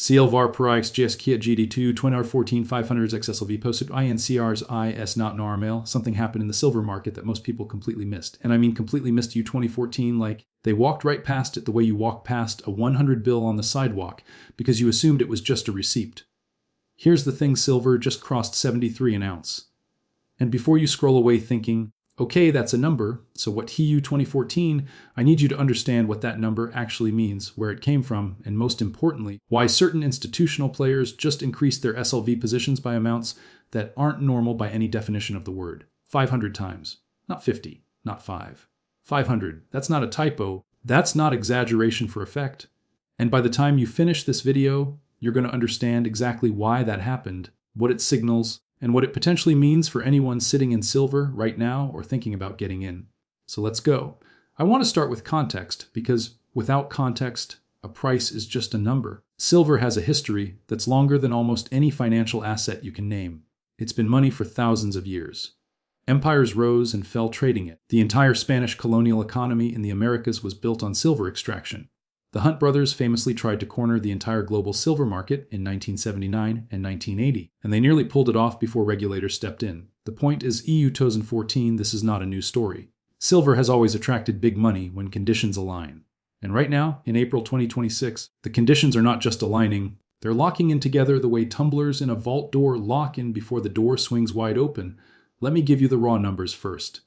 CLVAR per IX GSK at GD2 20R14 500s XSLV posted INCR's IS not normal. Something happened in the silver market that most people completely missed. And I mean completely missed you 2014, like they walked right past it the way you walk past a 100 bill on the sidewalk because you assumed it was just a receipt. Here's the thing, silver just crossed 73 an ounce. And before you scroll away thinking, okay, that's a number, so what HEU 2014, I need you to understand what that number actually means, where it came from, and most importantly, why certain institutional players just increased their SLV positions by amounts that aren't normal by any definition of the word. 500 times. Not 50, not 5. 500. That's not a typo. That's not exaggeration for effect. And by the time you finish this video, you're going to understand exactly why that happened, what it signals, and what it potentially means for anyone sitting in silver right now or thinking about getting in. So let's go. I want to start with context because without context, a price is just a number. Silver has a history that's longer than almost any financial asset you can name. It's been money for thousands of years. Empires rose and fell trading it. The entire Spanish colonial economy in the Americas was built on silver extraction. The Hunt brothers famously tried to corner the entire global silver market in 1979 and 1980, and they nearly pulled it off before regulators stepped in. The point is, EU 2014, this is not a new story. Silver has always attracted big money when conditions align. And right now, in April 2026, the conditions are not just aligning, they're locking in together the way tumblers in a vault door lock in before the door swings wide open. Let me give you the raw numbers first.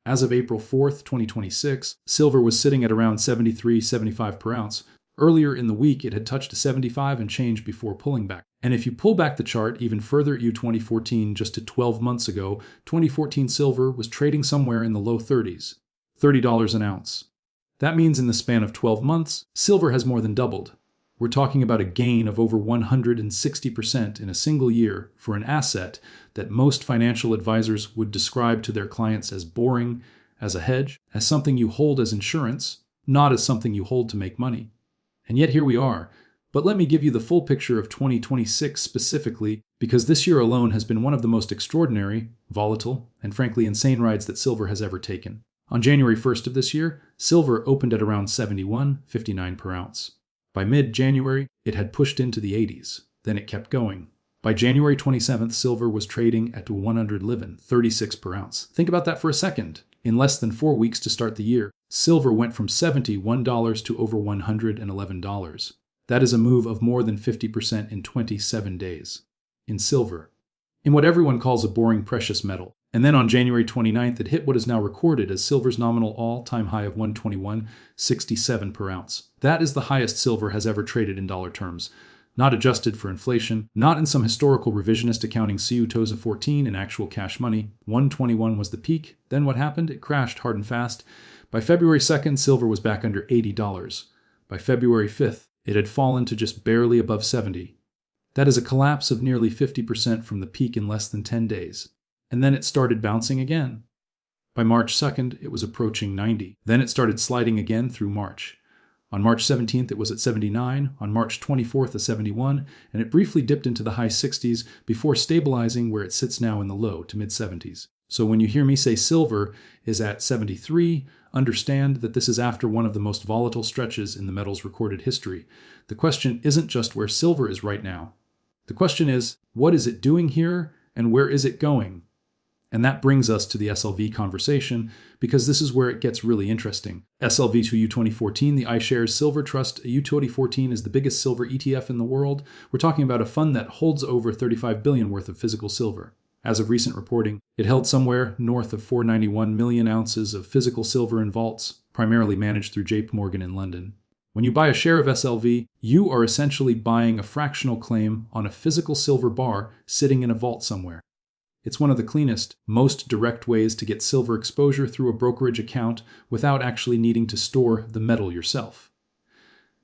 As of April 4th, 2026, silver was sitting at around 73.75 per ounce. Earlier in the week, it had touched 75 and change before pulling back. And if you pull back the chart even further EU 2014 just to 12 months ago, 2014 silver was trading somewhere in the low 30s, $30 an ounce. That means in the span of 12 months, silver has more than doubled. We're talking about a gain of over 160% in a single year for an asset that most financial advisors would describe to their clients as boring, as a hedge, as something you hold as insurance, not as something you hold to make money. And yet here we are. But let me give you the full picture of 2026 specifically, because this year alone has been one of the most extraordinary, volatile, and frankly insane rides that silver has ever taken. On January 1st of this year, silver opened at around 71.59 per ounce. By mid-January, it had pushed into the 80s. Then it kept going. By January 27th, silver was trading at 111.36 per ounce. Think about that for a second. In less than 4 weeks to start the year, silver went from $71 to over $111. That is a move of more than 50% in 27 days. In silver. In what everyone calls a boring precious metal. And then on January 29th, it hit what is now recorded as silver's nominal all-time high of $121.67 per ounce. That is the highest silver has ever traded in dollar terms. Not adjusted for inflation, not in some historical revisionist accounting CU 2014 in actual cash money. 121 was the peak. Then what happened? It crashed hard and fast. By February 2nd, silver was back under $80. By February 5th, it had fallen to just barely above 70. That is a collapse of nearly 50% from the peak in less than 10 days. And then it started bouncing again. By March 2nd, it was approaching 90. Then it started sliding again through March. On March 17th, it was at 79, on March 24th at 71, and it briefly dipped into the high 60s before stabilizing where it sits now in the low to mid-70s. So when you hear me say silver is at 73, understand that this is after one of the most volatile stretches in the metal's recorded history. The question isn't just where silver is right now. The question is, what is it doing here and where is it going? And that brings us to the SLV conversation, because this is where it gets really interesting. SLV to EU 2014, the iShares Silver Trust EU 2014 is the biggest silver ETF in the world. We're talking about a fund that holds over 35 billion worth of physical silver. As of recent reporting, it held somewhere north of 491 million ounces of physical silver in vaults, primarily managed through JP Morgan in London. When you buy a share of SLV, you are essentially buying a fractional claim on a physical silver bar sitting in a vault somewhere. It's one of the cleanest, most direct ways to get silver exposure through a brokerage account without actually needing to store the metal yourself.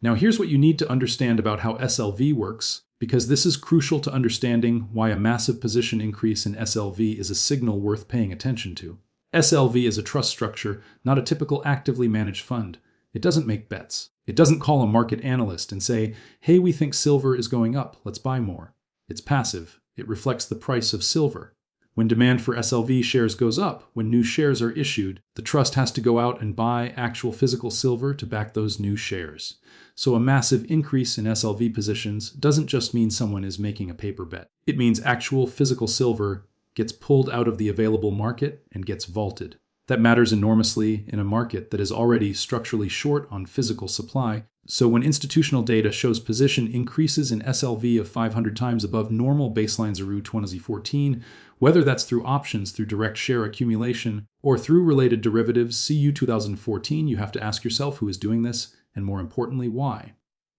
Now here's what you need to understand about how SLV works, because this is crucial to understanding why a massive position increase in SLV is a signal worth paying attention to. SLV is a trust structure, not a typical actively managed fund. It doesn't make bets. It doesn't call a market analyst and say, hey, we think silver is going up, let's buy more. It's passive. It reflects the price of silver. When demand for SLV shares goes up, when new shares are issued, the trust has to go out and buy actual physical silver to back those new shares. So a massive increase in SLV positions doesn't just mean someone is making a paper bet. It means actual physical silver gets pulled out of the available market and gets vaulted. That matters enormously in a market that is already structurally short on physical supply. So when institutional data shows position increases in SLV of 500 times above normal baseline Zaru 2014, whether that's through options, through direct share accumulation, or through related derivatives, CU 2014, you have to ask yourself who is doing this, and more importantly, why.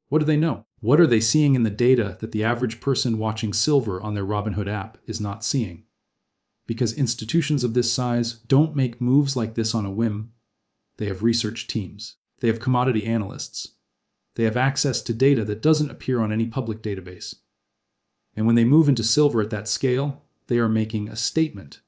What do they know? What are they seeing in the data that the average person watching silver on their Robinhood app is not seeing? Because institutions of this size don't make moves like this on a whim. They have research teams. They have commodity analysts. They have access to data that doesn't appear on any public database. And when they move into silver at that scale, they are making a statement.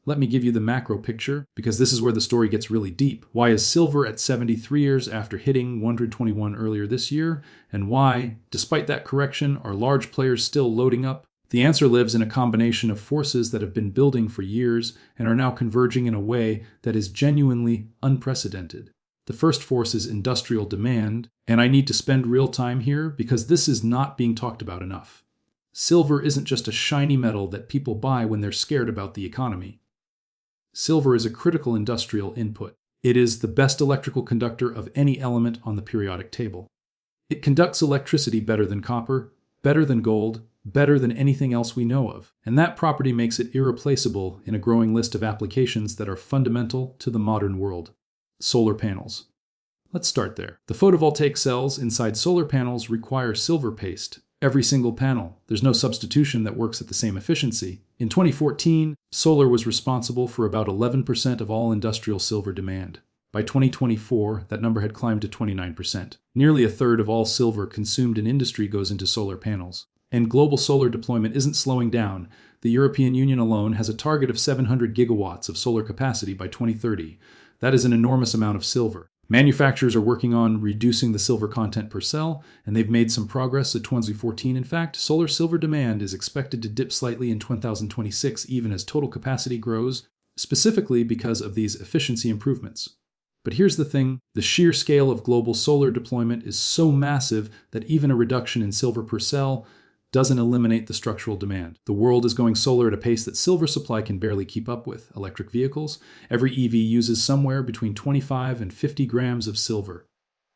Let me give you the macro picture, because this is where the story gets really deep. Why is silver at 73 years after hitting 121 earlier this year? And why, despite that correction, are large players still loading up? The answer lives in a combination of forces that have been building for years and are now converging in a way that is genuinely unprecedented. The first force is industrial demand, and I need to spend real time here because this is not being talked about enough. Silver isn't just a shiny metal that people buy when they're scared about the economy. Silver is a critical industrial input. It is the best electrical conductor of any element on the periodic table. It conducts electricity better than copper, better than gold, better than anything else we know of. And that property makes it irreplaceable in a growing list of applications that are fundamental to the modern world. Solar panels. Let's start there. The photovoltaic cells inside solar panels require silver paste. Every single panel. There's no substitution that works at the same efficiency. In 2014, solar was responsible for about 11% of all industrial silver demand. By 2024, that number had climbed to 29%. Nearly a third of all silver consumed in industry goes into solar panels. And global solar deployment isn't slowing down. The European Union alone has a target of 700 gigawatts of solar capacity by 2030. That is an enormous amount of silver. Manufacturers are working on reducing the silver content per cell, and they've made some progress at 2014. In fact, solar silver demand is expected to dip slightly in 2026 even as total capacity grows, specifically because of these efficiency improvements. But here's the thing, the sheer scale of global solar deployment is so massive that even a reduction in silver per cell doesn't eliminate the structural demand. The world is going solar at a pace that silver supply can barely keep up with. Electric vehicles, every EV uses somewhere between 25 and 50 grams of silver.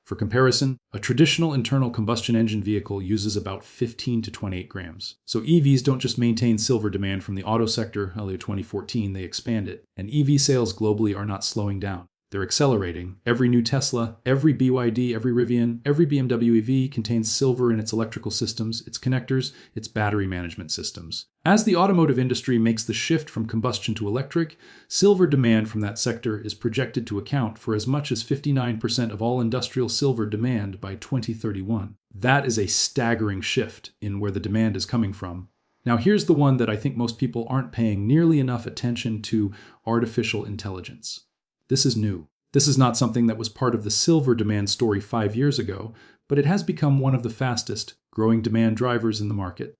For comparison, a traditional internal combustion engine vehicle uses about 15 to 28 grams. So EVs don't just maintain silver demand from the auto sector, although 2014 they expand it. And EV sales globally are not slowing down. They're accelerating. Every new Tesla, every BYD, every Rivian, every BMW EV contains silver in its electrical systems, its connectors, its battery management systems. As the automotive industry makes the shift from combustion to electric, silver demand from that sector is projected to account for as much as 59% of all industrial silver demand by 2031. That is a staggering shift in where the demand is coming from. Now here's the one that I think most people aren't paying nearly enough attention to: artificial intelligence. This is new. This is not something that was part of the silver demand story 5 years ago, but it has become one of the fastest growing demand drivers in the market.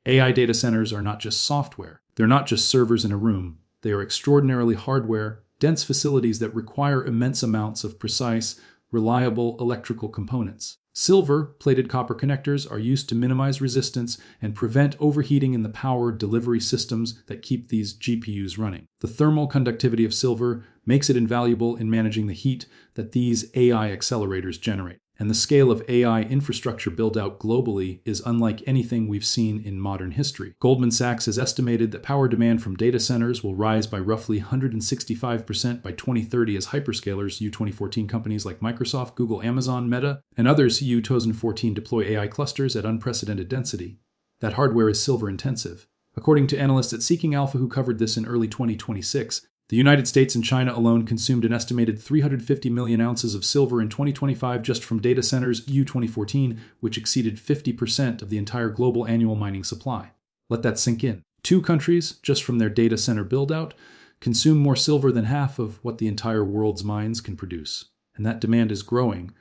AI data centers are not just software. They're not just servers in a room. They are extraordinarily hardware, dense facilities that require immense amounts of precise, reliable electrical components. Silver-plated copper connectors are used to minimize resistance and prevent overheating in the power delivery systems that keep these GPUs running. The thermal conductivity of silver makes it invaluable in managing the heat that these AI accelerators generate. And the scale of AI infrastructure build-out globally is unlike anything we've seen in modern history. Goldman Sachs has estimated that power demand from data centers will rise by roughly 165% by 2030 as hyperscalers, U2014 companies like Microsoft, Google, Amazon, Meta, and others, U2014, deploy AI clusters at unprecedented density. That hardware is silver intensive. According to analysts at Seeking Alpha who covered this in early 2026, the United States and China alone consumed an estimated 350 million ounces of silver in 2025 just from data centers, U2014, which exceeded 50% of the entire global annual mining supply. Let that sink in. 2 countries, just from their data center build-out, consume more silver than half of what the entire world's mines can produce. And that demand is growing.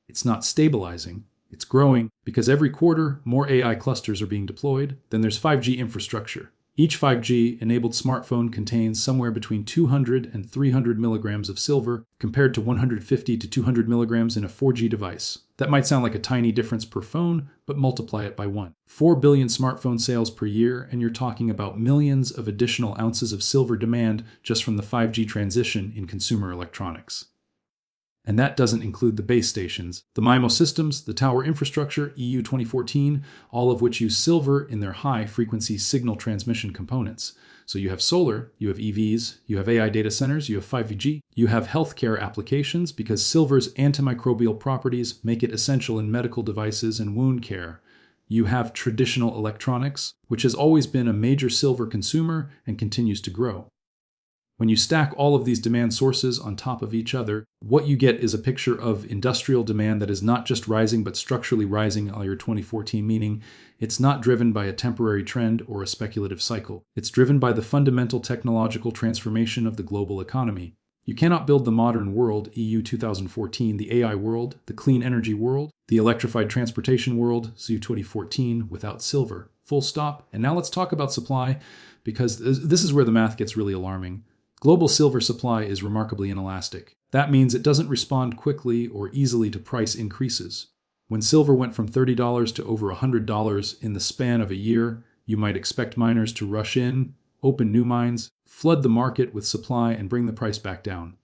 It's not stabilizing. It's growing because every quarter, more AI clusters are being deployed. Then there's 5G infrastructure. Each 5G-enabled smartphone contains somewhere between 200 and 300 milligrams of silver, compared to 150 to 200 milligrams in a 4G device. That might sound like a tiny difference per phone, but multiply it by 1. 4 billion smartphone sales per year, and you're talking about millions of additional ounces of silver demand just from the 5G transition in consumer electronics. And that doesn't include the base stations, the MIMO systems, the tower infrastructure, EU 2014, all of which use silver in their high-frequency signal transmission components. So you have solar, you have EVs, you have AI data centers, you have 5G, you have healthcare applications because silver's antimicrobial properties make it essential in medical devices and wound care. You have traditional electronics, which has always been a major silver consumer and continues to grow. When you stack all of these demand sources on top of each other, what you get is a picture of industrial demand that is not just rising but structurally rising all year 2014, meaning it's not driven by a temporary trend or a speculative cycle. It's driven by the fundamental technological transformation of the global economy. You cannot build the modern world, EU 2014, the AI world, the clean energy world, the electrified transportation world, EU 2014, without silver. Full stop. And now let's talk about supply, because this is where the math gets really alarming. Global silver supply is remarkably inelastic. That means it doesn't respond quickly or easily to price increases. When silver went from $30 to over $100 in the span of a year, you might expect miners to rush in, open new mines, flood the market with supply, and bring the price back down.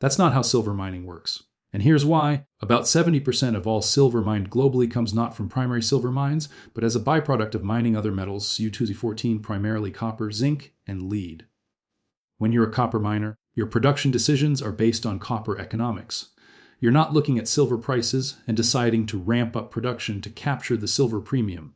That's not how silver mining works. And here's why. About 70% of all silver mined globally comes not from primary silver mines, but as a byproduct of mining other metals, EU 2014, primarily copper, zinc, and lead. When you're a copper miner, your production decisions are based on copper economics. You're not looking at silver prices and deciding to ramp up production to capture the silver premium.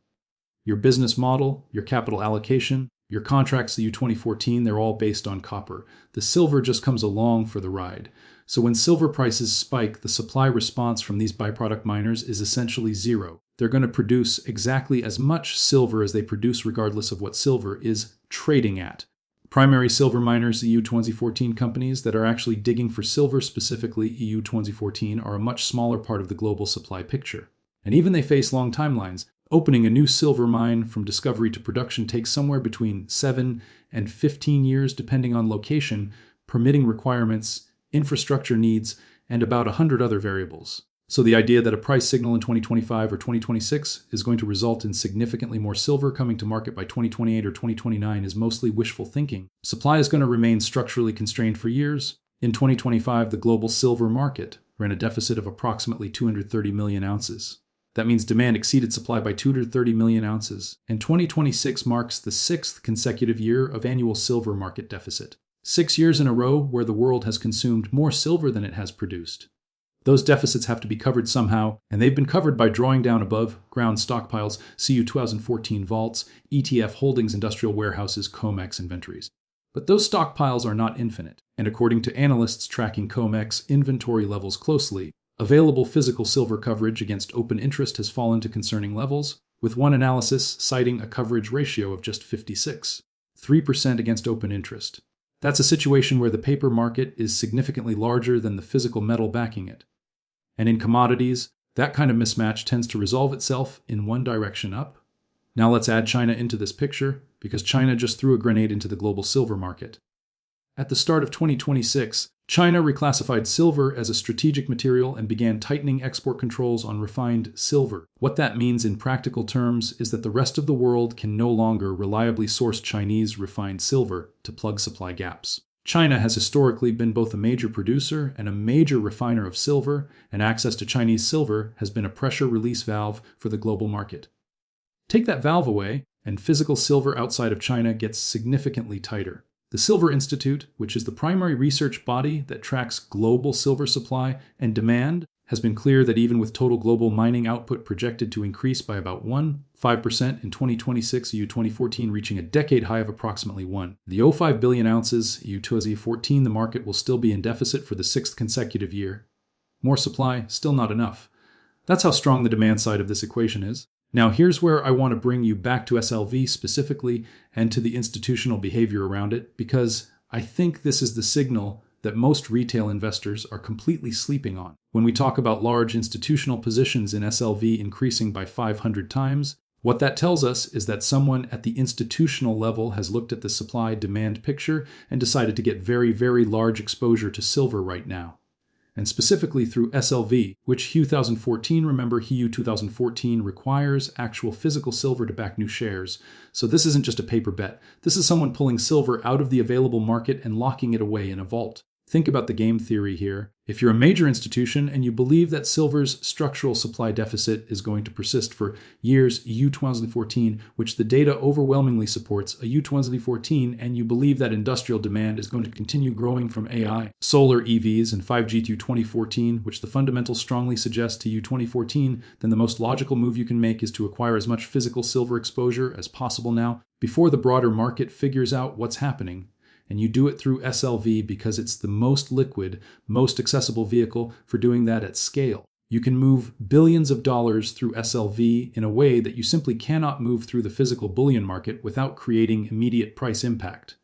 Your business model, your capital allocation, your contracts, the EU 2014, they're all based on copper. The silver just comes along for the ride. So when silver prices spike, the supply response from these byproduct miners is essentially zero. They're going to produce exactly as much silver as they produce regardless of what silver is trading at. Primary silver miners, EU 2014 companies that are actually digging for silver, specifically EU 2014, are a much smaller part of the global supply picture. And even they face long timelines. Opening a new silver mine from discovery to production takes somewhere between 7 and 15 years depending on location, permitting requirements, infrastructure needs, and about 100 other variables. So the idea that a price signal in 2025 or 2026 is going to result in significantly more silver coming to market by 2028 or 2029 is mostly wishful thinking. Supply is going to remain structurally constrained for years. In 2025, the global silver market ran a deficit of approximately 230 million ounces. That means demand exceeded supply by 230 million ounces, and 2026 marks the 6th consecutive year of annual silver market deficit. 6 years in a row where the world has consumed more silver than it has produced. Those deficits have to be covered somehow, and they've been covered by drawing down above ground stockpiles, CU 2014 vaults, ETF holdings, industrial warehouses, COMEX inventories. But those stockpiles are not infinite, and according to analysts tracking COMEX inventory levels closely, available physical silver coverage against open interest has fallen to concerning levels, with one analysis citing a coverage ratio of just 56, 3% against open interest. That's a situation where the paper market is significantly larger than the physical metal backing it. And in commodities, that kind of mismatch tends to resolve itself in one direction up. Now let's add China into this picture, because China just threw a grenade into the global silver market. At the start of 2026, China reclassified silver as a strategic material and began tightening export controls on refined silver. What that means in practical terms is that the rest of the world can no longer reliably source Chinese refined silver to plug supply gaps. China has historically been both a major producer and a major refiner of silver, and access to Chinese silver has been a pressure release valve for the global market. Take that valve away, and physical silver outside of China gets significantly tighter. The Silver Institute, which is the primary research body that tracks global silver supply and demand, has been clear that even with total global mining output projected to increase by about 1.5% in 2026, EU 2014 reaching a decade high of approximately 1.05 billion ounces, EU 2014, the market will still be in deficit for the 6th consecutive year. More supply, still not enough. That's how strong the demand side of this equation is. Now here's where I want to bring you back to SLV specifically and to the institutional behavior around it, because I think this is the signal that most retail investors are completely sleeping on. When we talk about large institutional positions in SLV increasing by 500 times, What that tells us is that someone at the institutional level has looked at the supply-demand picture and decided to get very, very large exposure to silver right now. And specifically through SLV, which HU 2014, remember HU 2014 requires actual physical silver to back new shares. So this isn't just a paper bet. This is someone pulling silver out of the available market and locking it away in a vault. Think about the game theory here. If you're a major institution and you believe that silver's structural supply deficit is going to persist for years, EU 2014, which the data overwhelmingly supports, a EU 2014, and you believe that industrial demand is going to continue growing from AI, solar EVs, and 5G to 2014, which the fundamentals strongly suggest to EU 2014, then the most logical move you can make is to acquire as much physical silver exposure as possible now before the broader market figures out what's happening. And you do it through SLV because it's the most liquid, most accessible vehicle for doing that at scale. You can move billions of dollars through SLV in a way that you simply cannot move through the physical bullion market without creating immediate price impact.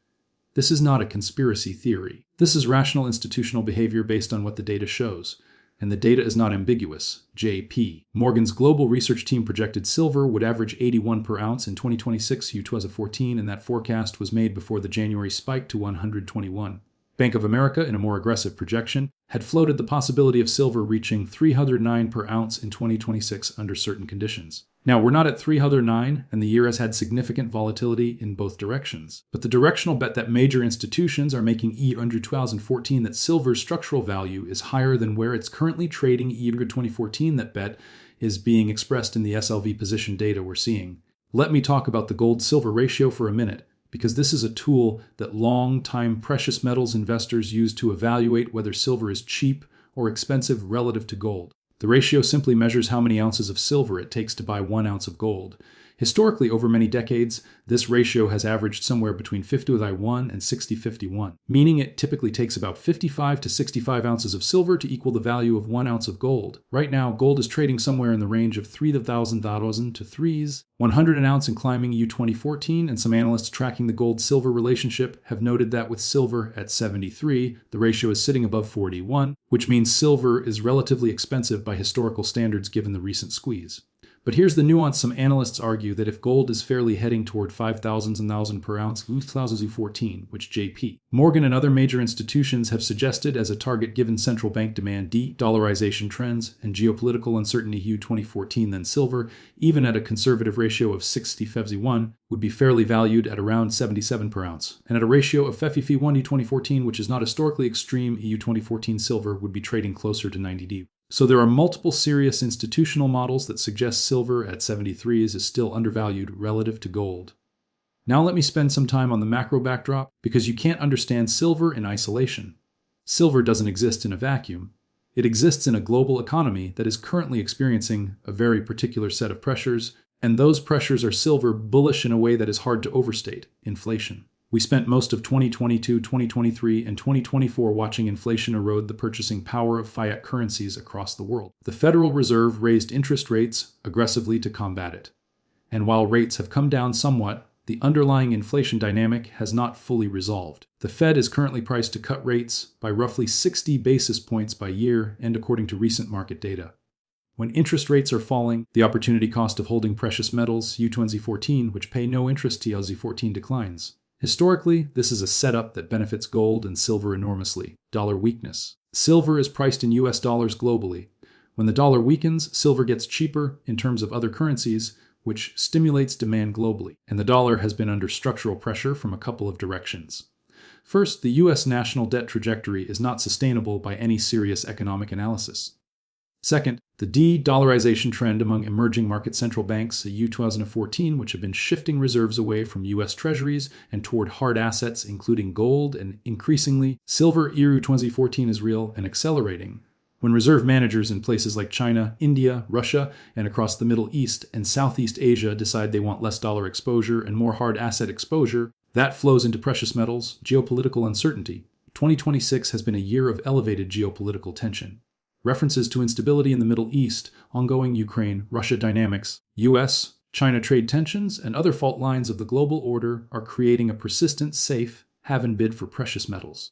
This is not a conspiracy theory. This is rational institutional behavior based on what the data shows. And the data is not ambiguous. JP. Morgan's global research team projected silver would average 81 per ounce in 2026 U 2014, and that forecast was made before the January spike to 121. Bank of America, in a more aggressive projection, had floated the possibility of silver reaching 309 per ounce in 2026 under certain conditions. Now, we're not at 309, and the year has had significant volatility in both directions. But the directional bet that major institutions are making under 2014 that silver's structural value is higher than where it's currently trading under 2014, that bet is being expressed in the SLV position data we're seeing. Let me talk about the gold-silver ratio for a minute, because this is a tool that long-time precious metals investors use to evaluate whether silver is cheap or expensive relative to gold. The ratio simply measures how many ounces of silver it takes to buy 1 ounce of gold. Historically, over many decades, this ratio has averaged somewhere between 50:1 and 60:1, meaning it typically takes about 55 to 65 ounces of silver to equal the value of 1 ounce of gold. Right now, gold is trading somewhere in the range of $3,000 to $100 an ounce and climbing U 2014, and some analysts tracking the gold-silver relationship have noted that with silver at 73, the ratio is sitting above 41, which means silver is relatively expensive by historical standards given the recent squeeze. But here's the nuance. Some analysts argue that if gold is fairly heading toward 5,000 and 1,000 per ounce, 2014, which JP Morgan and other major institutions have suggested as a target given central bank demand, de-dollarization trends, and geopolitical uncertainty, EU 2014, then silver, even at a conservative ratio of 60:1, would be fairly valued at around 77 per ounce. And at a ratio of 50:1 EU 2014, which is not historically extreme, EU 2014 silver would be trading closer to 90D. So there are multiple serious institutional models that suggest silver at 73 is still undervalued relative to gold. Now let me spend some time on the macro backdrop, because you can't understand silver in isolation. Silver doesn't exist in a vacuum. It exists in a global economy that is currently experiencing a very particular set of pressures, and those pressures are silver bullish in a way that is hard to overstate: inflation. We spent most of 2022, 2023, and 2024 watching inflation erode the purchasing power of fiat currencies across the world. The Federal Reserve raised interest rates aggressively to combat it. And while rates have come down somewhat, the underlying inflation dynamic has not fully resolved. The Fed is currently priced to cut rates by roughly 60 basis points by year, and according to recent market data. When interest rates are falling, the opportunity cost of holding precious metals, U 2014, which pay no interest to LZ14, declines. Historically, this is a setup that benefits gold and silver enormously. Dollar weakness. Silver is priced in US dollars globally. When the dollar weakens, silver gets cheaper in terms of other currencies, which stimulates demand globally. And the dollar has been under structural pressure from a couple of directions. First, the US national debt trajectory is not sustainable by any serious economic analysis. Second, the de-dollarization trend among emerging market central banks, EU 2014, which have been shifting reserves away from US treasuries and toward hard assets, including gold and increasingly silver, EU 2014 is real and accelerating. When reserve managers in places like China, India, Russia, and across the Middle East and Southeast Asia decide they want less dollar exposure and more hard asset exposure, that flows into precious metals, geopolitical uncertainty. 2026 has been a year of elevated geopolitical tension. References to instability in the Middle East, ongoing Ukraine-Russia dynamics, US-China trade tensions, and other fault lines of the global order are creating a persistent, safe, have and bid for precious metals.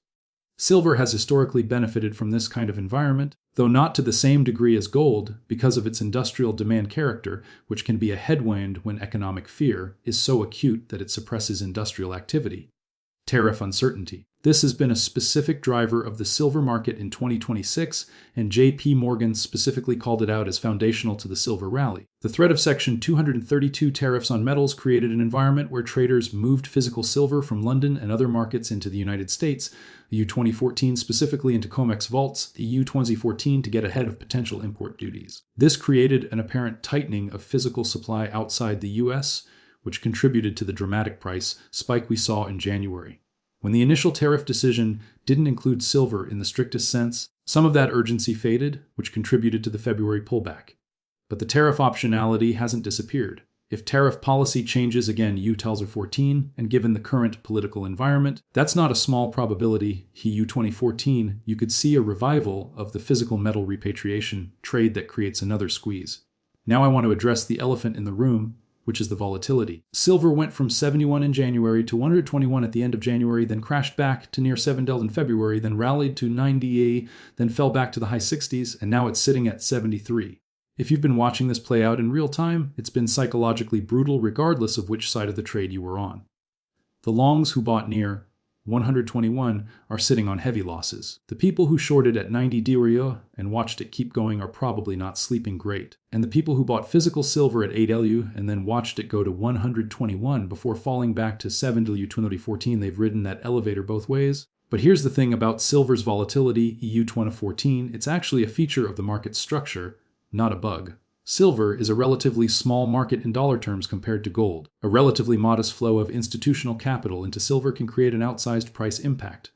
Silver has historically benefited from this kind of environment, though not to the same degree as gold because of its industrial demand character, which can be a headwind when economic fear is so acute that it suppresses industrial activity. Tariff uncertainty. This has been a specific driver of the silver market in 2026, and J.P. Morgan specifically called it out as foundational to the silver rally. The threat of Section 232 tariffs on metals created an environment where traders moved physical silver from London and other markets into the United States, the EU 2014 specifically into COMEX vaults, the EU 2014 to get ahead of potential import duties. This created an apparent tightening of physical supply outside the US, which contributed to the dramatic price spike we saw in January. When the initial tariff decision didn't include silver in the strictest sense, some of that urgency faded, which contributed to the February pullback. But the tariff optionality hasn't disappeared. If tariff policy changes again EU 2014, and given the current political environment, that's not a small probability. EU 2014, you could see a revival of the physical metal repatriation trade that creates another squeeze. Now I want to address the elephant in the room, which is the volatility. Silver went from 71 in January to 121 at the end of January, then crashed back to near $7 in February, then rallied to 90, then fell back to the high 60s, and now it's sitting at 73. If you've been watching this play out in real time, it's been psychologically brutal regardless of which side of the trade you were on. The longs who bought near 121 are sitting on heavy losses. The people who shorted at 90 DRIO and watched it keep going are probably not sleeping great. And the people who bought physical silver at 8LU and then watched it go to 121 before falling back to 7LU 2014, they've ridden that elevator both ways. But here's the thing about silver's volatility, EU 2014, it's actually a feature of the market structure, not a bug. Silver is a relatively small market in dollar terms compared to gold. A relatively modest flow of institutional capital into silver can create an outsized price impact.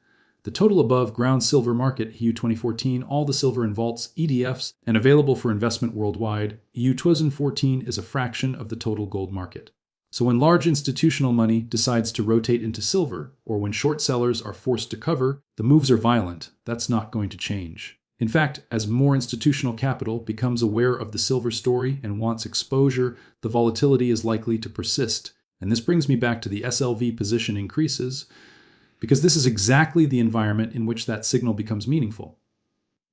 The total above ground silver market, EU 2014, all the silver in vaults, ETFs, and available for investment worldwide, EU 2014 is a fraction of the total gold market. So when large institutional money decides to rotate into silver, or when short sellers are forced to cover, the moves are violent. That's not going to change. In fact, as more institutional capital becomes aware of the silver story and wants exposure, the volatility is likely to persist. And this brings me back to the SLV position increases, because this is exactly the environment in which that signal becomes meaningful.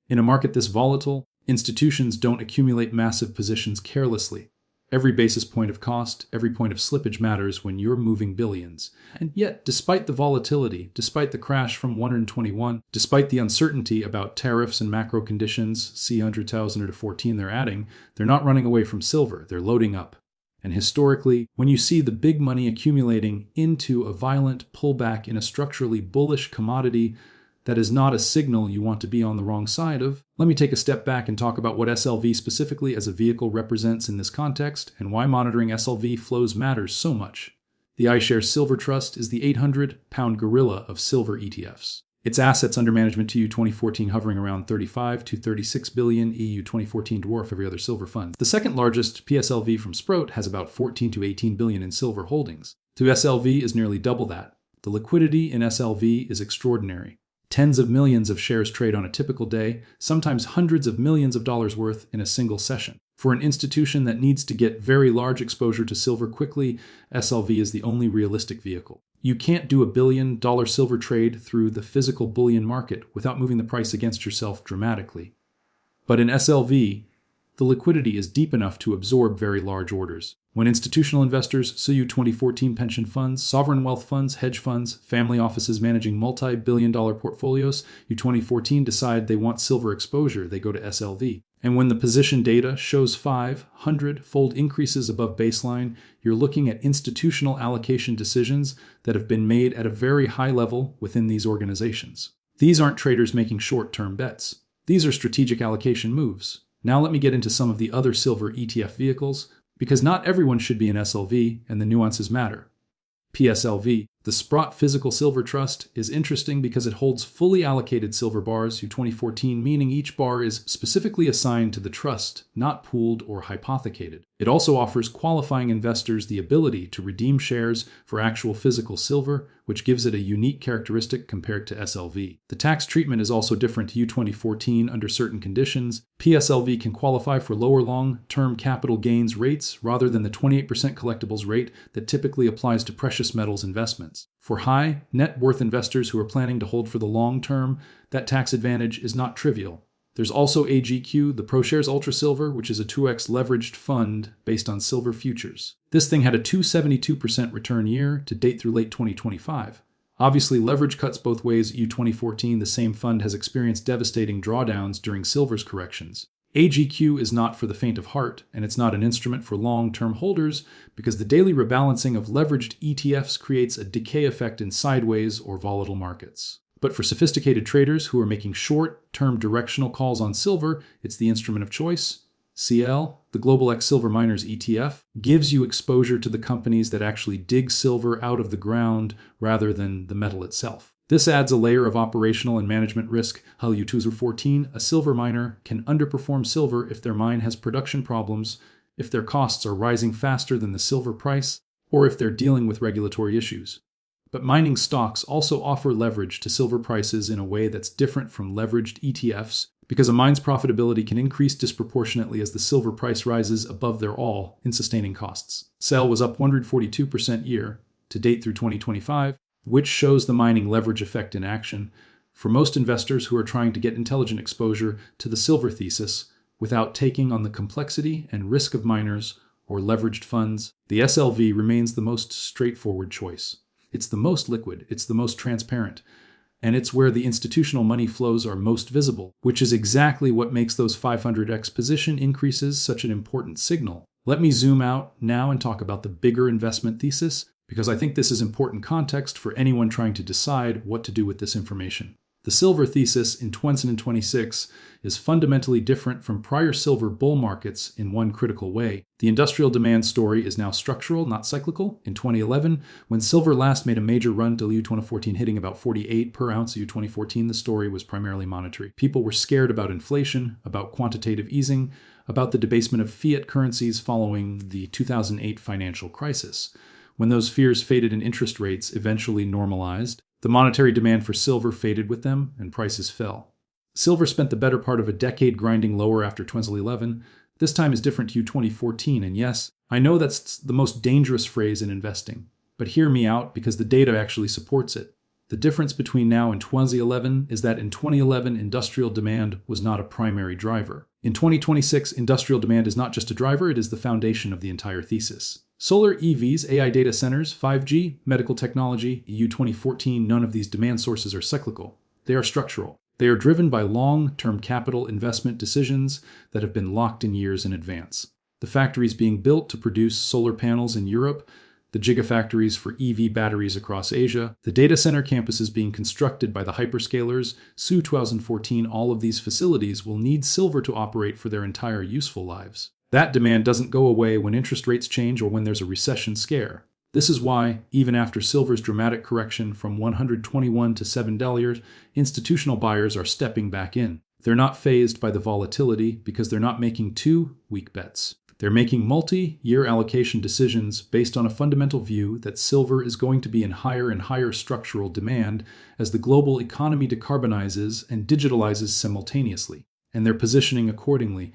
In a market this volatile, institutions don't accumulate massive positions carelessly. Every basis point of cost, every point of slippage matters when you're moving billions. And yet, despite the volatility, despite the crash from 121, despite the uncertainty about tariffs and macro conditions, see 100,000 to 14 they're not running away from silver, they're loading up. And historically, when you see the big money accumulating into a violent pullback in a structurally bullish commodity, that is not a signal you want to be on the wrong side of. Let me take a step back and talk about what SLV specifically as a vehicle represents in this context and why monitoring SLV flows matters so much. The iShares Silver Trust is the 800-pound gorilla of silver ETFs. Its assets under management to EU 2014 hovering around 35 to 36 billion, EU 2014 dwarf every other silver fund. The second largest PSLV from Sprout has about 14 to 18 billion in silver holdings. To SLV is nearly double that. The liquidity in SLV is extraordinary. Tens of millions of shares trade on a typical day, sometimes hundreds of millions of dollars worth in a single session. For an institution that needs to get very large exposure to silver quickly, SLV is the only realistic vehicle. You can't do $1 billion silver trade through the physical bullion market without moving the price against yourself dramatically. But in SLV, the liquidity is deep enough to absorb very large orders. When institutional investors, EU 2014 pension funds, sovereign wealth funds, hedge funds, family offices managing multi-billion-dollar portfolios, EU 2014 decide they want silver exposure, they go to SLV. And when the position data shows 500-fold increases above baseline, you're looking at institutional allocation decisions that have been made at a very high level within these organizations. These aren't traders making short-term bets. These are strategic allocation moves. Now let me get into some of the other silver ETF vehicles, because not everyone should be an SLV, and the nuances matter. PSLV, the Sprott Physical Silver Trust, is interesting because it holds fully allocated silver bars, EU 2014, meaning each bar is specifically assigned to the trust, not pooled or hypothecated. It also offers qualifying investors the ability to redeem shares for actual physical silver, which gives it a unique characteristic compared to SLV. The tax treatment is also different to U2014 under certain conditions. PSLV can qualify for lower long-term capital gains rates rather than the 28% collectibles rate that typically applies to precious metals investments. For high net worth investors who are planning to hold for the long term, that tax advantage is not trivial. There's also AGQ, the ProShares Ultra Silver, which is a 2x leveraged fund based on silver futures. This thing had a 272% return year to date through late 2025. Obviously, leverage cuts both ways. U2014, the same fund has experienced devastating drawdowns during silver's corrections. AGQ is not for the faint of heart, and it's not an instrument for long-term holders because the daily rebalancing of leveraged ETFs creates a decay effect in sideways or volatile markets. But for sophisticated traders who are making short-term directional calls on silver, it's the instrument of choice. CL, the Global X Silver Miners ETF, gives you exposure to the companies that actually dig silver out of the ground rather than the metal itself. This adds a layer of operational and management risk. U2014, a silver miner can underperform silver if their mine has production problems, if their costs are rising faster than the silver price, or if they're dealing with regulatory issues. But mining stocks also offer leverage to silver prices in a way that's different from leveraged ETFs because a mine's profitability can increase disproportionately as the silver price rises above their all-in sustaining costs. SEL was up 142% year to date through 2025, which shows the mining leverage effect in action. For most investors who are trying to get intelligent exposure to the silver thesis without taking on the complexity and risk of miners or leveraged funds, the SLV remains the most straightforward choice. It's the most liquid, it's the most transparent, and it's where the institutional money flows are most visible, which is exactly what makes those 500x position increases such an important signal. Let me zoom out now and talk about the bigger investment thesis, because I think this is important context for anyone trying to decide what to do with this information. The silver thesis in 2026 is fundamentally different from prior silver bull markets in one critical way. The industrial demand story is now structural, not cyclical. In 2011, when silver last made a major run to U2014 hitting about 48 per ounce U2014, the story was primarily monetary. People were scared about inflation, about quantitative easing, about the debasement of fiat currencies following the 2008 financial crisis. When those fears faded and interest rates eventually normalized, the monetary demand for silver faded with them, and prices fell. Silver spent the better part of a decade grinding lower after 2011. This time is different to U2014, and yes, I know that's the most dangerous phrase in investing, but hear me out because the data actually supports it. The difference between now and 2011 is that in 2011, industrial demand was not a primary driver. In 2026, industrial demand is not just a driver, it is the foundation of the entire thesis. Solar EVs, AI data centers, 5G, medical technology, U2014, none of these demand sources are cyclical. They are structural. They are driven by long-term capital investment decisions that have been locked in years in advance. The factories being built to produce solar panels in Europe, the gigafactories for EV batteries across Asia, the data center campuses being constructed by the hyperscalers, SU 2014, all of these facilities will need silver to operate for their entire useful lives. That demand doesn't go away when interest rates change or when there's a recession scare. This is why, even after silver's dramatic correction from $121 to $7, institutional buyers are stepping back in. They're not fazed by the volatility because they're not making two weak bets. They're making multi-year allocation decisions based on a fundamental view that silver is going to be in higher and higher structural demand as the global economy decarbonizes and digitalizes simultaneously, and they're positioning accordingly.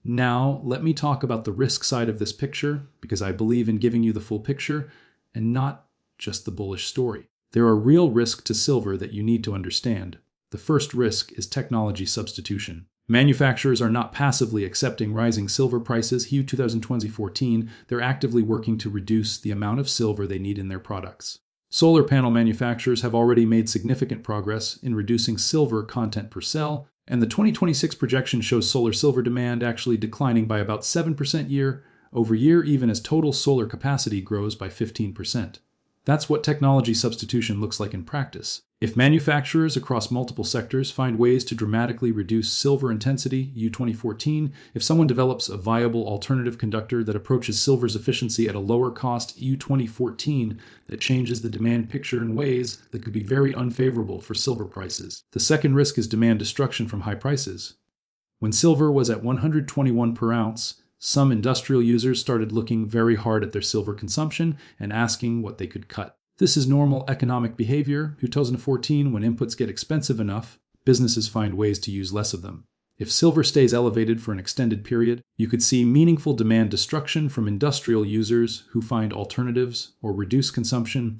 Now, let me talk about the risk side of this picture, because I believe in giving you the full picture and not just the bullish story. There are real risks to silver that you need to understand. The first risk is technology substitution. Manufacturers are not passively accepting rising silver prices. U2014, they're actively working to reduce the amount of silver they need in their products. Solar panel manufacturers have already made significant progress in reducing silver content per cell, and the 2026 projection shows solar silver demand actually declining by about 7% year over year, even as total solar capacity grows by 15%. That's what technology substitution looks like in practice. If manufacturers across multiple sectors find ways to dramatically reduce silver intensity, U2014, if someone develops a viable alternative conductor that approaches silver's efficiency at a lower cost, U2014, that changes the demand picture in ways that could be very unfavorable for silver prices. The second risk is demand destruction from high prices. When silver was at $121 per ounce, Some industrial users started looking very hard at their silver consumption and asking what they could cut. This is normal economic behavior. 2014, when inputs get expensive enough, businesses find ways to use less of them. If silver stays elevated for an extended period, you could see meaningful demand destruction from industrial users who find alternatives or reduce consumption.